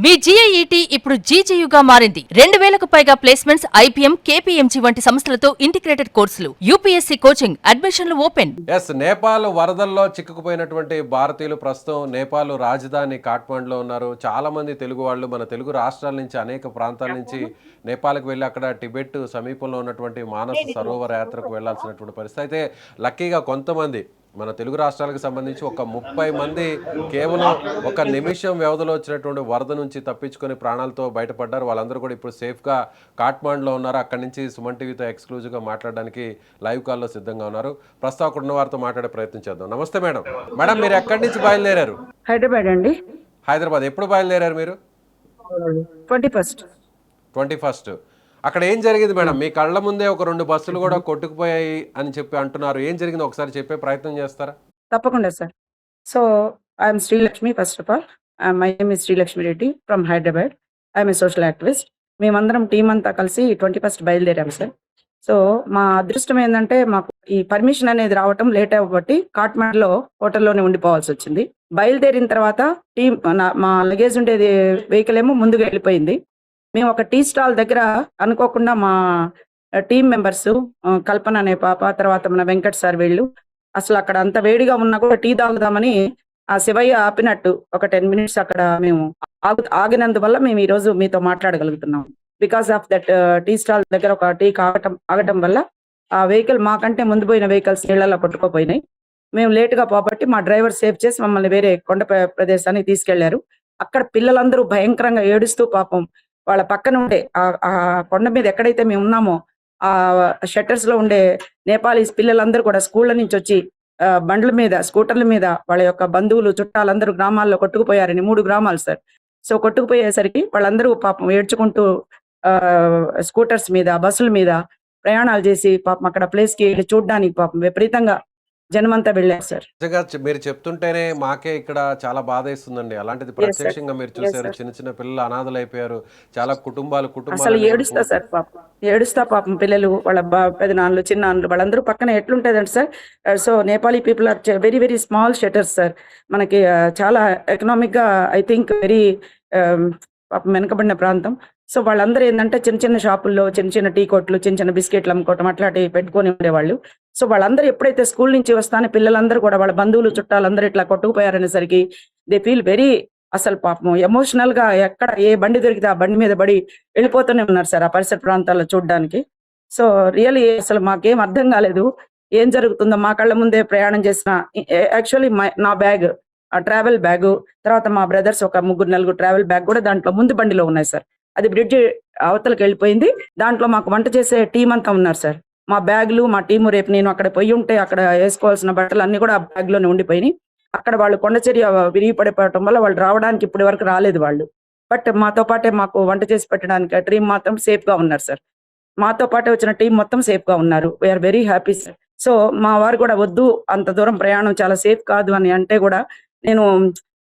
మీ జీఐఈటీ ఇప్పుడు జీజేయుగా మారింది. 2000కు పైగా ప్లేస్మెంట్స్, ఐపీఎం, కేపీఎంజీ వంటి సంస్థలతో ఇంటిగ్రేటెడ్ కోర్సులు, యూపీఎస్సీ కోచింగ్, అడ్మిషన్లు ఓపెన్. నేపాల్ వరదల్లో చిక్కుకుపోయినటువంటి భారతీయులు ప్రస్తుతం నేపాల్ రాజధాని కాఠ్మండ్లో ఉన్నారు. చాలా మంది తెలుగు వాళ్ళు మన తెలుగు రాష్ట్రాల నుంచి అనేక ప్రాంతాల నుంచి నేపాల్కి వెళ్ళి అక్కడ టిబెట్ సమీపంలో ఉన్నటువంటి మానస సరోవర యాత్రకు వెళ్లాల్సినటువంటి పరిస్థితి. అయితే లక్కీగా కొంతమంది మన తెలుగు రాష్ట్రాలకు సంబంధించి ఒక 30 మంది కేవలం ఒక నిమిషం వ్యవధిలో వచ్చినటువంటి వరద నుంచి తప్పించుకొని ప్రాణాలతో బయటపడ్డారు. వాళ్ళందరూ కూడా ఇప్పుడు సేఫ్గా కాఠ్మండ్లో ఉన్నారు. అక్కడి నుంచి సుమన్ టీవీతో ఎక్స్క్లూజివ్గా మాట్లాడడానికి లైవ్ కాల్లో సిద్ధంగా ఉన్నారు. ప్రస్తుతం అక్కడ ఉన్న వారితో మాట్లాడే ప్రయత్నం చేద్దాం. నమస్తే మేడం. మేడం, మీరు ఎక్కడి నుంచి బయలుదేరారు? హైదరాబాద్ అండి. హైదరాబాద్. ఎప్పుడు బయలుదేరారు మీరు? 21. అక్కడ ఏం జరిగింది మేడం? మీ కళ్ళ ముందే ఒక 2 బస్సులు కూడా కొట్టుకుపోయాయి అని చెప్పి అంటున్నారు. ఏం జరిగింది ఒకసారి చెప్పే ప్రయత్నం చేస్తారా? తప్పకుండా sir. So I'm Srilakshmi. First of all my name is Srilakshmi Reddy from Hyderabad. I'm a social activist. మేమందరం టీం అంతా కలిసి 21 బయలుదేరాము సార్. సో మా అదృష్టం ఏంటంటే మాకు ఈ పర్మిషన్ అనేది రావటం లేట్ అవ్వబట్టి కాఠ్మండ్లో హోటల్లోనే ఉండిపోవాల్సి వచ్చింది. బయలుదేరిన తర్వాత టీం మా లగేజ్ ఉండేది వెహికల్ ఏమో ముందుగా వెళ్ళిపోయింది. మేము ఒక టీ స్టాల్ దగ్గర అనుకోకుండా మా టీం మెంబర్స్ కల్పన అనే పాప, తర్వాత మన వెంకట్ సార్, వీళ్ళు అసలు అక్కడ అంత వేడిగా ఉన్నా కూడా టీ తాగుదామని ఆ శివయ్య ఆపినట్టు ఒక 10 మినిట్స్ అక్కడ మేము ఆగినందువల్ల మేము ఈరోజు మీతో మాట్లాడగలుగుతున్నాం. Because of that tea stall దగ్గర ఒక టీ ఆగటం వల్ల ఆ వెహికల్ మాకంటే ముందు పోయిన వెహికల్స్ నీళ్ళలో కొట్టుకోపోయినాయి. మేము లేటుగా పోబట్టి మా డ్రైవర్ సేవ్ చేసి మమ్మల్ని వేరే కొండ ప్రదేశానికి తీసుకెళ్లారు. అక్కడ పిల్లలందరూ భయంకరంగా ఏడుస్తూ పాపం వాళ్ళ పక్కన ఉండే ఆ కొండ మీద ఎక్కడైతే మేము ఉన్నామో ఆ షట్టర్స్ లో ఉండే నేపాలీస్ పిల్లలందరూ కూడా స్కూళ్ళ నుంచి వచ్చి బండ్ల మీద, స్కూటర్ల మీద వాళ్ళ యొక్క బంధువులు, చుట్టాలందరూ గ్రామాల్లో కొట్టుకుపోయారని. 3 గ్రామాలు సార్. సో కొట్టుకుపోయేసరికి వాళ్ళందరూ పాపం ఏడ్చుకుంటూ స్కూటర్స్ మీద, బస్సుల మీద ప్రయాణాలు చేసి పాపం అక్కడ ప్లేస్ కి చూడడానికి పాపం విపరీతంగా జనమంతా వెళ్ళారు సార్. నిజంగా మీరు చెప్తుంటేనే మాకే ఇక్కడ చాలా బాధ వేస్తుందండి. అలాంటిది ప్రత్యక్షంగా మీరు చూసారు. చిన్న చిన్న పిల్లలు అనాథలు అయిపోయారు. చాలా కుటుంబాలు అసలు ఏడుస్తా సార్ పాపం. ఏడుస్తా పాపం పిల్లలు, వాళ్ళ పెదనాన్నలు, చిన్నాన్నలు వాళ్ళందరూ పక్కన ఎట్లుంటదండి sir. So Nepali people are very very small shutters sir. మనకి చాలా ఎకనామిక్ గా ఐ థింక్ వెరీ పాపం వెనకబడిన ప్రాంతం. సో వాళ్ళందరూ ఏంటంటే చిన్న చిన్న షాపుల్లో చిన్న చిన్న టీ కొట్లు, చిన్న చిన్న బిస్కెట్లు అమ్ముకోవటం అట్లాంటివి పెట్టుకొని ఉండేవాళ్ళు. సో వాళ్ళందరూ ఎప్పుడైతే స్కూల్ నుంచి వస్తానే పిల్లలందరూ కూడా వాళ్ళ బంధువులు, చుట్టాలందరూ ఇట్లా కొట్టుకుపోయారనేసరికి దే ఫీల్ వెరీ, అసలు పాపం ఎమోషనల్ గా ఎక్కడ ఏ బండి దొరికితే ఆ బండి మీద పడి వెళ్ళిపోతూనే ఉన్నారు సార్ ఆ పరిసర ప్రాంతాల్లో చూడడానికి. సో రియల్లీ అసలు మాకేం అర్థం కాలేదు ఏం జరుగుతుందో. మా కళ్ళ ముందే ప్రయాణం చేసిన యాక్చువల్లీ నా బ్యాగ్, ఆ ట్రావెల్ బ్యాగ్, తర్వాత మా బ్రదర్స్ ఒక 3-4 ట్రావెల్ బ్యాగ్ కూడా దాంట్లో ముందు బండిలో ఉన్నాయి సార్. అది బ్రిడ్జ్ అవతలకి వెళ్ళిపోయింది. దాంట్లో మాకు వంట చేసే టీం అంతా ఉన్నారు సార్. మా బ్యాగులు, మా టీము, రేపు నేను అక్కడ పోయి ఉంటే అక్కడ వేసుకోవాల్సిన బట్టలు అన్ని కూడా ఆ బ్యాగ్ లోనే ఉండిపోయినాయి. అక్కడ వాళ్ళు కొండచర్య విరిగి పడిపోవటం వల్ల వాళ్ళు రావడానికి ఇప్పటి వరకు రాలేదు వాళ్ళు. బట్ మాతో పాటే మాకు వంట చేసి పెట్టడానికి ఆ టీం మాత్రం సేఫ్ గా ఉన్నారు సార్. మాతో పాటే వచ్చిన టీం మొత్తం సేఫ్ గా ఉన్నారు. We are very happy sir. So మా వారు కూడా వద్దు, అంత దూరం ప్రయాణం చాలా సేఫ్ కాదు అని అంటే కూడా నేను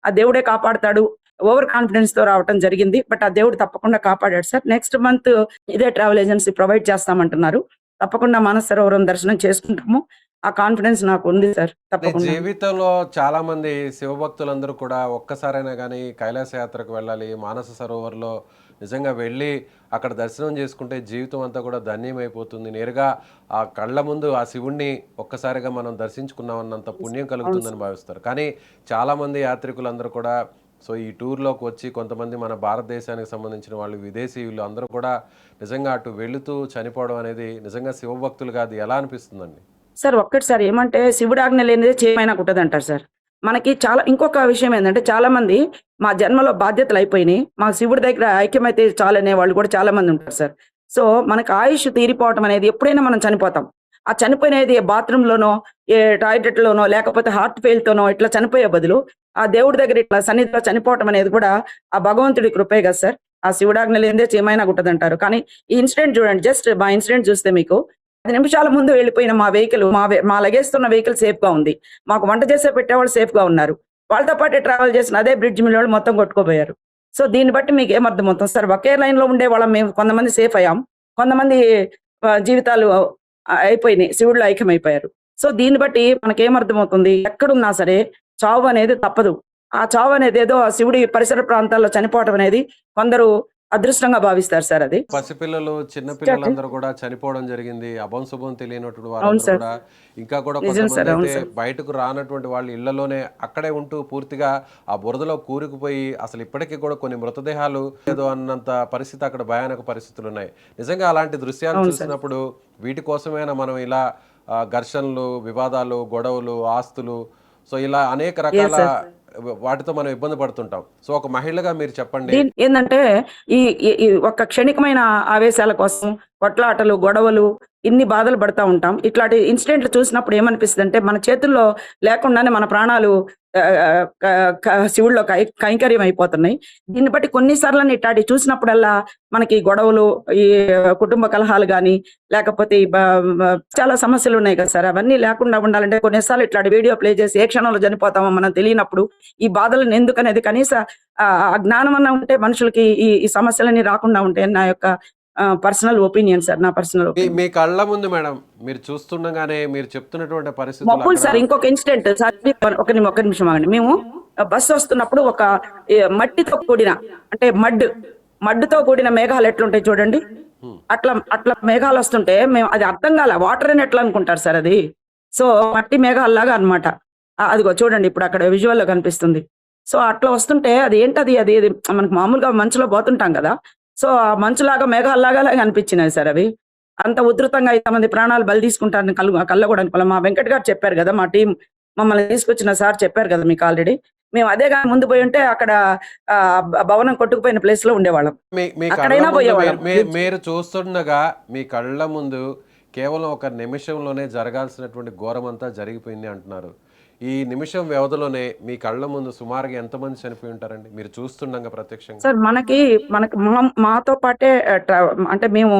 ఆ దేవుడే కాపాడుతాడు, ఓవర్ కాన్ఫిడెన్స్ తో రావటం జరిగింది. బట్ ఆ దేవుడు తప్పకుండా కాపాడాడు సార్. నెక్స్ట్ మంత్ ఇదే ట్రావెల్ ఏజెన్సీ ప్రొవైడ్ చేస్తామంటున్నారు. తప్పకుండా మానస సరోవరం దర్శనం చేసుకుంటాము. ఆ కాన్ఫిడెన్స్ నాకు ఉంది సార్. తప్పకుండా. జీవితంలో చాలా మంది శివభక్తులందరూ కూడా ఒక్కసారైనా కానీ కైలాస యాత్రకు వెళ్ళాలి, మానస సరోవర్లో నిజంగా వెళ్ళి అక్కడ దర్శనం చేసుకుంటే జీవితం అంతా కూడా ధన్యమైపోతుంది. నేరుగా ఆ కళ్ళ ముందు ఆ శివుణ్ణి ఒక్కసారిగా మనం దర్శించుకున్నామన్నంత పుణ్యం కలుగుతుందని భావిస్తారు. కానీ చాలామంది యాత్రికులందరూ కూడా సో ఈ టూర్లోకి వచ్చి కొంతమంది మన భారతదేశానికి సంబంధించిన వాళ్ళు, విదేశీయులు అందరూ కూడా నిజంగా అటు వెళుతూ చనిపోవడం అనేది నిజంగా శివభక్తులుగా అది ఎలా అనిపిస్తుందండి? సార్ ఒక్కటిసారి ఏమంటే శివుడు ఆజ్ఞ లేనిదే చేయమైనా కుట్టదంటారు సార్. మనకి చాలా ఇంకొక విషయం ఏంటంటే చాలా మంది మా జన్మలో బాధ్యతలు అయిపోయినాయి, మా శివుడి దగ్గర ఐక్యమైతే చాలనే వాళ్ళు కూడా చాలా మంది ఉంటారు సార్. సో మనకు ఆయుష్ తీరిపోవటం అనేది ఎప్పుడైనా మనం చనిపోతాం. ఆ చనిపోయినది బాత్రూంలోనో, ఏ టాయిలెట్లోనో, లేకపోతే హార్ట్ ఫెయిల్తోనో ఇట్లా చనిపోయే బదులు ఆ దేవుడి దగ్గర ఇట్లా సన్నిధిలో చనిపోవటం అనేది కూడా ఆ భగవంతుడి కృపే కదా సార్. ఆ శివుడాజ్ఞ లేనిదే చేయమైనా కుట్టదంటారు. కానీ ఈ ఇన్సిడెంట్ చూడండి, జస్ట్ మా ఇన్సిడెంట్ చూస్తే మీకు 10 నిమిషాల ముందు వెళ్ళిపోయిన మా వెహికల్, మా లగేస్తున్న వెహికల్ సేఫ్ గా ఉంది. మాకు వంట చేసే పెట్టేవాళ్ళు సేఫ్ గా ఉన్నారు. వాళ్ళతో పాటే ట్రావెల్ చేసిన అదే బ్రిడ్జ్ మీద వాళ్ళు మొత్తం కొట్టుకోపోయారు. సో దీన్ని బట్టి మీకు ఏమర్థమవుతుంది సార్, ఒకే లైన్ లో ఉండే వాళ్ళం మేము కొంతమంది సేఫ్ అయ్యాం, కొంతమంది జీవితాలు అయిపోయినాయి, శివుళ్ళు ఐక్యమైపోయారు. సో దీన్ని బట్టి మనకేమర్థమవుతుంది, ఎక్కడున్నా సరే చావు అనేది తప్పదు. ఆ చావు అనేది ఏదో ఆ శివుడి పరిసర ప్రాంతాల్లో చనిపోవటం అనేది కొందరు అదృష్టంగా భావిస్తారు సార్ అది. పసిపిల్లలు, చిన్న స్టార్ట్. పిల్లలందరూ కూడా చనిపోవడం జరిగింది. అభం శుభం తెలియనటువంటి అవును వారందరూ సార్. కూడా ఇంకా కూడా నిజం సార్. అవును కొంతమందైతే సార్. బయటకు రానటువంటి వాళ్ళు ఇళ్లలోనే అక్కడే ఉంటూ పూర్తిగా ఆ బురదలో కూరుకుపోయి అసలు ఇప్పటికీ కూడా కొన్ని మృతదేహాలు ఏదో అన్నంత పరిస్థితి అక్కడ భయానక పరిస్థితులు ఉన్నాయి. నిజంగా అలాంటి దృశ్యాలు అవును సార్. చూసినప్పుడు వీటి కోసమైనా మనం ఇలా ఘర్షణలు, వివాదాలు, గొడవలు, ఆస్తులు సో ఇలా అనేక ఎస్ రకాల సార్. వాటితో మనం ఇబ్బంది పడుతుంటాం. సో ఒక మహిళగా మీరు చెప్పండి. ఏందంటే ఈ ఈ ఈ ఒక్క క్షణికమైన ఆవేశాల కోసం కొట్లాటలు, గొడవలు ఇన్ని బాధలు పడతా ఉంటాం. ఇట్లాంటి ఇన్సిడెంట్లు చూసినప్పుడు ఏమనిపిస్తదంటే మన చేతుల్లో లేకుండానే మన ప్రాణాలు క క శివుడిలో కైంకర్యం అయిపోతున్నాయి. దీన్ని బట్టి కొన్ని సార్లని ఇట్లాంటివి చూసినప్పుడల్లా మనకి గొడవలు, ఈ కుటుంబ కలహాలు గాని, లేకపోతే ఈ బ బ చాలా సమస్యలున్నాయి కదా సార్! అవన్నీ లేకుండా ఉండాలంటే కొన్నిసార్లు ఇట్లాంటి వీడియో ప్లే చేసి ఏ క్షణంలో చనిపోతామో మనం తెలియనప్పుడు ఈ బాధలను ఎందుకనేది కనీస ఆ జ్ఞానం అన్నా ఉంటే మనుషులకి ఈ సమస్యలన్నీ రాకుండా ఉంటాయని నా యొక్క పర్సనల్ ఒపీనియన్ సార్. నా పర్సనల్ మీ ఒపీనియన్. మీ కళ్ళ ముందు మేడం మీరు చూస్తుండగానే మీరు చెప్తున్నటువంటి పరిస్థితులు మబ్బులు అక్కడ సార్. ఇంకొక ఇన్సిడెంట్ సార్. ఒక్క నిమిషం ఆగండి. మేము బస్సు వస్తున్నప్పుడు ఒక మట్టితో కూడిన అంటే మడ్డుతో కూడిన మేఘాలు ఎట్లుంటాయి చూడండి. అట్లా అట్లా మేఘాలు వస్తుంటే మేము అది అర్థం కాల. వాటర్ అని ఎట్లా అనుకుంటారు సార్ అది. సో మట్టి మేఘాల్లాగా అన్నమాట. అదిగో చూడండి ఇప్పుడు అక్కడ విజువల్‌లో కనిపిస్తుంది. సో అట్లా వస్తుంటే అది ఏంటది అది అది మనకు మామూలుగా మంచులో పోతుంటాం కదా! సో ఆ మంచులాగా మేఘాల్లాగా అనిపించినాయి సార్ అవి. అంత ఉధృతంగా ఇంతమంది ప్రాణాలు బలి తీసుకుంటారని కల్లో కూడా అనుకోలే. మా వెంకట్ గారు చెప్పారు గదా! మా టీమ్ మమ్మల్ని తీసుకొచ్చిన సార్ చెప్పారు కదా మీకు ఆల్రెడీ. మేము అదే గాని ముందు పోయుంటే అక్కడ భవనం కొట్టుకుపోయిన ప్లేస్‌లో ఉండేవాళ్ళం. మీ మీ కళ్ళ అక్కడైనా ముందు పోయేవాళ్ళం. మీరు చూస్తుండగా మీ కళ్ళ ముందు కేవలం ఒక నిమిషంలోనే జరగాల్సినటువంటి ఘోరమంతా జరిగిపోయింది అంటున్నారు. ఈ నిమిషం వ్యవధిలోనే మీ కళ్ళ ముందు సుమారుగా ఎంతమంది చనిపోయి ఉంటారండి మీరు చూస్తుండగా ప్రత్యక్షంగా? సార్ మనకి మాతో పాటే అంటే మేము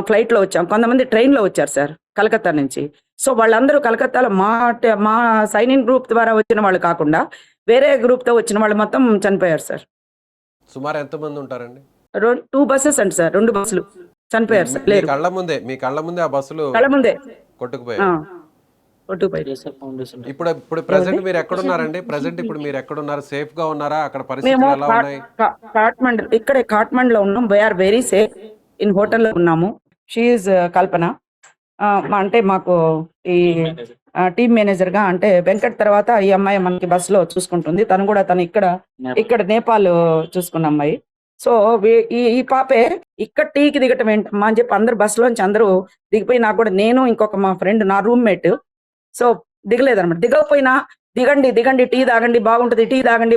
ఫ్లైట్‌లో వచ్చాం. కొంతమంది ట్రైన్‌లో వచ్చారు సార్ కలకత్తా నుంచి. సో వాళ్ళందరూ కలకత్తాలో మా సైన్ ఇన్ గ్రూప్ ద్వారా వచ్చిన వాళ్ళు కాకుండా వేరే గ్రూప్‌తో వచ్చిన వాళ్ళు మొత్తం చనిపోయారు సార్. సుమారు ఎంతమంది ఉంటారండి? 2 బసెస్ అండి సార్. 2 బస్సులు చనిపోయారు సార్. మీ లేరు. మీ కళ్ళ ముందే ఆ బస్సులు కళ్ళ ముందే. కొట్టుకుపోయాయి. కొట్టుకుపోయారు. ఇప్పుడు ప్రెసెంట్ మీరు ఎక్కడున్నారండి? ప్రెసెంట్ ఇప్పుడు మీరు ఎక్కడున్నారు? సేఫ్ గా ఉన్నారా? అక్కడ మేము పరిస్థితులు ఎలా ఉన్నాయి? ఇక్కడే కాట్మండ్‌లో ఉన్నాం. We are very safe. In హోటల్‌లో ఉన్నాము. She is Kalpana. అంటే మాకు ఈ టీమ్ మేనేజర్‌గా అంటే వెంకట్ తర్వాత ఈ అమ్మాయి మనకి బస్సులో చూసుకుంటుంది. తను ఇక్కడ నేపాల్ చూసుకున్న అమ్మాయి. సో ఈ పాపే ఇక్కడ టీకి దిగటం ఏంటమ్మా అని చెప్పి అందరూ బస్సులోంచి అందరూ దిగిపోయి నాకు కూడా నేను ఇంకొక మా ఫ్రెండ్ నా రూమ్‌మేట్ సో దిగలేదన్నమాట. దిగకపోయినా దిగండి టీ తాగండి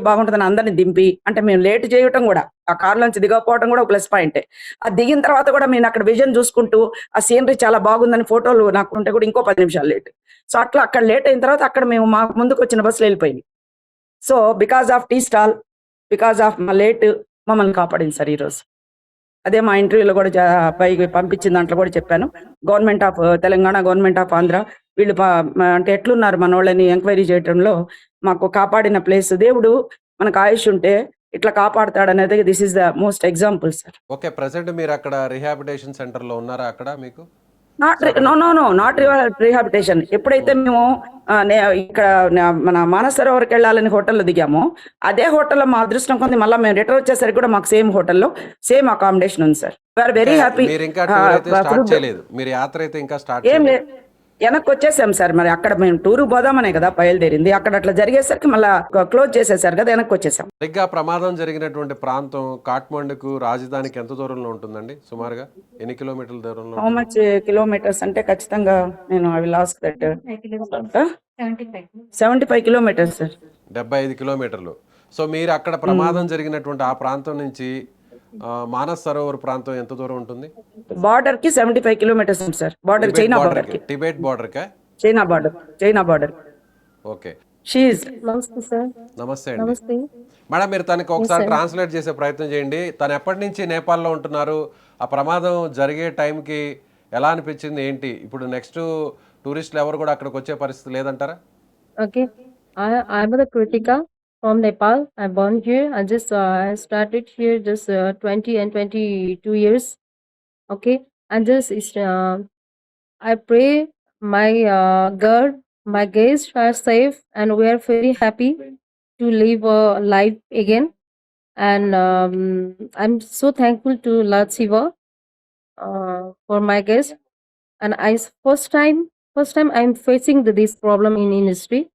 బాగుంటదని అందరిని దింపి అంటే మేము లేట్ చేయటం కూడా ఆ కార్‌లోంచి దిగకపోవడం కూడా ఒక ప్లస్ పాయింటే. దిగిన తర్వాత కూడా నేను అక్కడ విజన్ చూసుకుంటూ ఆ సీనరీ చాలా బాగుందని ఫోటోలు నాకు ఉంటే కూడా ఇంకో 10 నిమిషాలు లేట్. సో అట్లా అక్కడ లేట్ అయిన తర్వాత అక్కడ మేము మా ముందుకొచ్చిన బస్సులు వెళ్ళిపోయింది. So because of tea stall, because of మా లేట్ మమ్మల్ని కాపాడింది సార్ ఈరోజు. అదే మా ఇంటర్వ్యూలో కూడా పైకి పంపించిన దాంట్లో కూడా చెప్పాను. Government of Telangana, government of Andhra వీళ్ళు అంటే ఎట్లున్నారు మనోళ్ళని ఎంక్వైరీ చేయటంలో మాకు కాపాడిన ప్లేస్ దేవుడు మనకు ఆయుష్ ఉంటే ఇట్లా కాపాడతాడనేది this is the most example sir. Okay. Present మీరు అక్కడ రిహాబిలిటేషన్ సెంటర్ లో ఉన్నారా అక్కడ మీకు? Not rehabilitation. ఎప్పుడైతే మేము ఇక్కడ మన మానస సరోవర్కి వెళ్ళాలని హోటల్లో దిగామో అదే హోటల్లో మా అదృష్టం కొంది మళ్ళీ మేము రిటర్న్ వచ్చేసరికి కూడా మాకు సేమ్ హోటల్లో సేమ్ అకామిడేషన్ ఉంది సార్. We are very happy. మీరు ఇంకా టూర్ అయితే స్టార్ట్ చేయలేదు. మీరు యాత్ర అయితే ఇంకా స్టార్ట్ ఏం చేయలేదు. వెనక్కి వచ్చేసాం సార్. మరి అక్కడ మేము టూరు పోదామనే కదా బయలుదేరింది. అక్కడ అట్లా జరిగేసరికి మళ్ళీ క్లోజ్ చేసేసారు కదా, వెనక్కి వచ్చేసాం. సరిగ్గా ప్రమాదం జరిగినటువంటి ప్రాంతం కాఠ్మండుకు రాజధానికి ఎంత దూరంలో ఉంటుందండి సుమారుగా? ఎన్ని కిలోమీటర్ల దూరంలో? హౌ మచ్ కిలోమీటర్స్ అంటే ఖచ్చితంగా నేను I will ask that 75 kilometres sir. 75 కిలోమీటర్లు. సో మీరు అక్కడ ప్రమాదం జరిగినటువంటి ఆ ప్రాంతం నుంచి మానస్ సరోవర్ ప్రాంతం ఎంత దూరం ఉంటుంది? బార్డర్ కి 75 కిలోమీటర్స్ ఉంది సార్. బార్డర్ చైనా బార్డర్ కి. టిబెట్ బార్డర్ కా? China border. Okay. She is. నమస్తే సార్. నమస్తే అండి. నమస్తే. మేడం మీరు తనకి ఒకసారి ట్రాన్స్లేట్ చేసే ప్రయత్నం చేయండి. తను ఎప్పటి నుంచి నేపాల్లో ఉంటున్నారు? ఆ ప్రమాదం జరిగే టైంకి ఎలా అనిపించింది ఏంటి? ఇప్పుడు నెక్స్ట్ టూరిస్టులు ఎవరు కూడా అక్కడికి వచ్చే పరిస్థితి లేదంటారా? Okay. I'm the Kritika from Nepal. I'm born here. I started here just 20 and 22 years. Okay. And I pray my God, my guests are safe and we are very happy. to live a life again. And I'm so thankful to Lord Shiva for my guest. And first time I'm facing this problem in industry.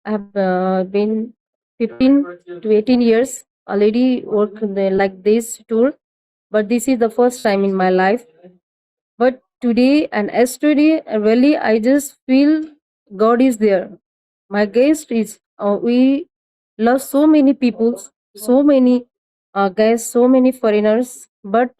I have been 15 to 18 years already work like this tour, but this is the first time in my life. But today and yesterday, really, I just feel God is there. My guest is, we love so many people, so many guests, so many foreigners. But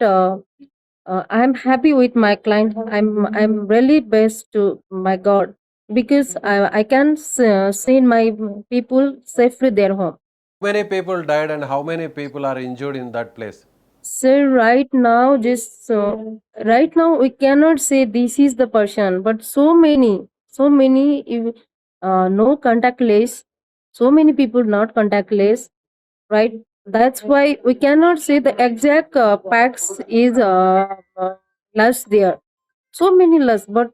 I'm happy with my client. I'm really best to my God because I can send my people safely their home. Many people died and how many people are injured in that place? So right now we cannot say this is the person, but so many, no contactless, so many people not contactless, right? That's why we cannot say the exact packs is less there. So many less, but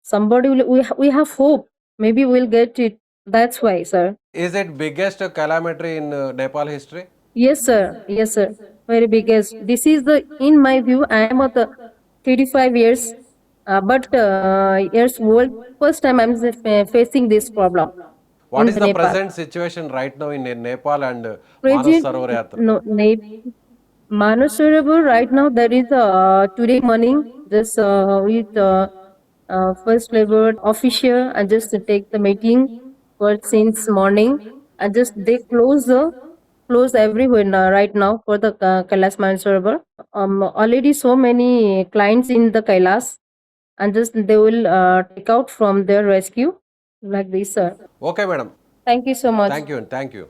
somebody we have hope. Maybe we'll get it. That's why, sir. Is it biggest calamity in Nepal history? Yes, sir. Yes, sir. Very biggest. This is the, in my view, I am at the 35 years, but years old. First time I'm facing this problem What in is the the Nepal. present situation right now in Nepal and Manas Present, Sarovar Yatra? no, Manasarovar right now there is today morning just with first labor official and just to take the meeting for since morning and just they close everywhere now, right now for the Kailas Manasarovar. Already so many clients in the Kailas and just they will take out from their rescue like this, sir. Okay, madam. Thank you so much. Thank you and thank you.